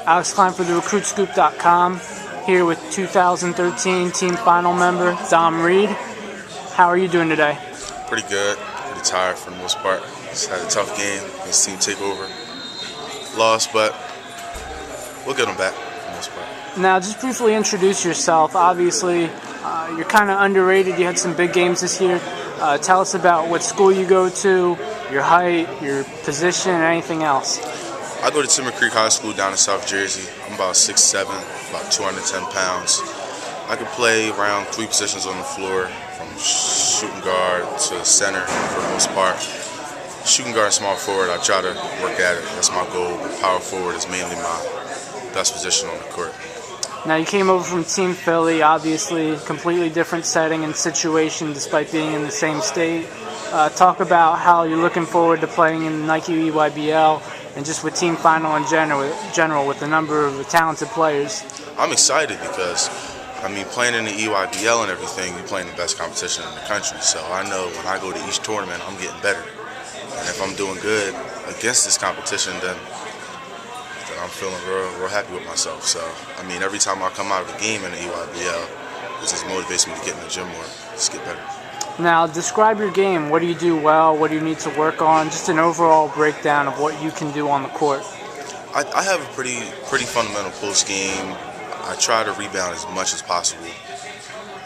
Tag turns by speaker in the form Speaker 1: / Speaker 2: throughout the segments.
Speaker 1: Alex Kline for the recruitscoop.com, here with 2013 team final member Dom Reid. How are you doing today?
Speaker 2: Pretty good. Pretty tired for the most part. Just had a tough game. This team take over. Lost, but we'll get them back for the most part.
Speaker 1: Now, just briefly introduce yourself. Obviously, you're kind of underrated. You had some big games this year. Tell us about what school you go to, your height, your position, and anything else.
Speaker 2: I go to Timber Creek High School down in South Jersey. I'm about 6'7", about 210 pounds. I can play around 3 positions on the floor, from shooting guard to center for the most part. Shooting guard and small forward, I try to work at it. That's my goal. But power forward is mainly my best position on the court.
Speaker 1: Now, you came over from Team Philly, obviously completely different setting and situation despite being in the same state. Talk about how you're looking forward to playing in the Nike EYBL and just with team final in general with the number of talented players.
Speaker 2: I'm excited because, playing in the EYBL and everything, you're playing the best competition in the country. So I know when I go to each tournament, I'm getting better. And if I'm doing good against this competition, then I'm feeling real happy with myself. So, every time I come out of a game in the EYBL, it just motivates me to get in the gym more, just get better.
Speaker 1: Now, describe your game. What do you do well? What do you need to work on? Just an overall breakdown of what you can do on the court.
Speaker 2: I have a pretty fundamental post game. I try to rebound as much as possible,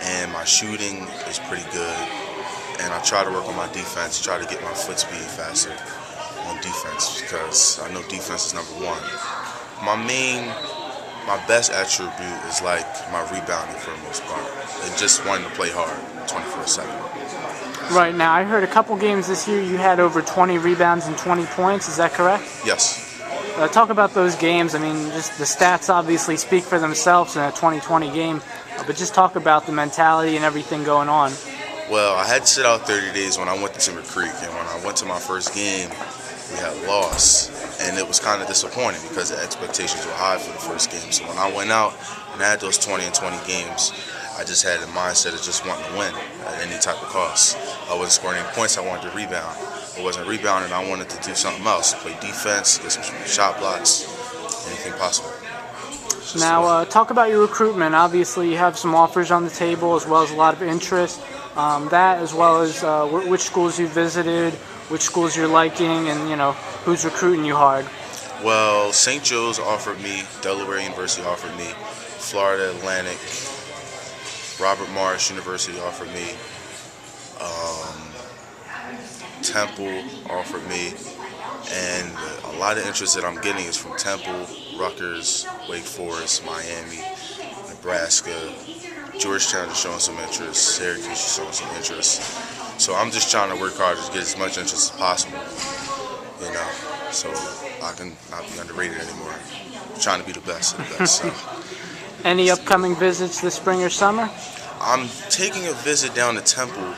Speaker 2: and my shooting is pretty good. And I try to work on my defense, try to get my foot speed faster on defense because I know defense is number one. My best attribute is like my rebounding for the most part and just wanting to play hard 24/7.
Speaker 1: Right. Now, I heard a couple games this year you had over 20 rebounds and 20 points. Is that correct?
Speaker 2: Yes.
Speaker 1: Talk about those games. Just the stats obviously speak for themselves in a 2020 game, but just talk about the mentality and everything going on.
Speaker 2: Well, I had to sit out 30 days when I went to Timber Creek, and when I went to my first game, we had lost, and it was kind of disappointing because the expectations were high for the first game. So when I went out and I had those 20 and 20 games, I just had a mindset of just wanting to win at any type of cost. I wasn't scoring any points, I wanted to rebound. I wasn't rebounding, I wanted to do something else, play defense, get some shot blocks, anything possible.
Speaker 1: Now, talk about your recruitment. Obviously, you have some offers on the table as well as a lot of interest. That as well as which schools you visited, which schools you're liking, and who's recruiting you hard.
Speaker 2: Well, St. Joe's offered me, Delaware University offered me, Florida Atlantic, Robert Morris University offered me, Temple offered me, and a lot of interest that I'm getting is from Temple, Rutgers, Wake Forest, Miami, Nebraska. Georgetown is showing some interest. Syracuse is showing some interest. So I'm just trying to work hard to get as much interest as possible, so I can not be underrated anymore. I'm trying to be the best of the best. So.
Speaker 1: Any upcoming visits this spring or summer?
Speaker 2: I'm taking a visit down to Temple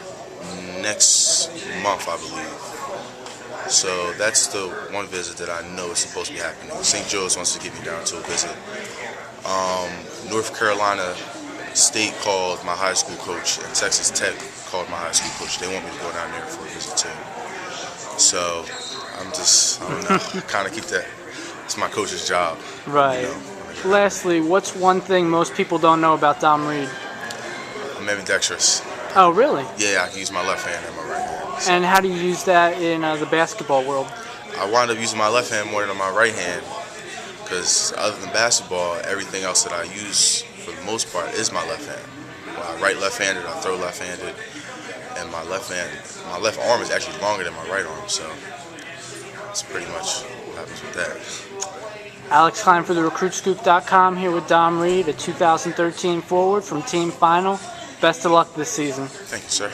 Speaker 2: next month, I believe. So that's the one visit that I know is supposed to be happening. St. Joe's wants to get me down to a visit. North Carolina State called my high school coach, and Texas Tech called my high school coach. They want me to go down there for a visit too. So I don't know, kind of keep that. It's my coach's job.
Speaker 1: Right. Lastly, what's one thing most people don't know about Dom Reid?
Speaker 2: I'm ambidextrous.
Speaker 1: Oh, really?
Speaker 2: Yeah, I can use my left hand and my right hand. So.
Speaker 1: And how do you use that in the basketball world?
Speaker 2: I wound up using my left hand more than my right hand because other than basketball, everything else that I use for the most part is my left hand. When I write left-handed, I throw left-handed, and my left arm is actually longer than my right arm, so that's pretty much what happens with that.
Speaker 1: Alex Kline for the recruitscoop.com, here with Dom Reid, a 2013 forward from Team Final. Best of luck this season.
Speaker 2: Thank you, sir.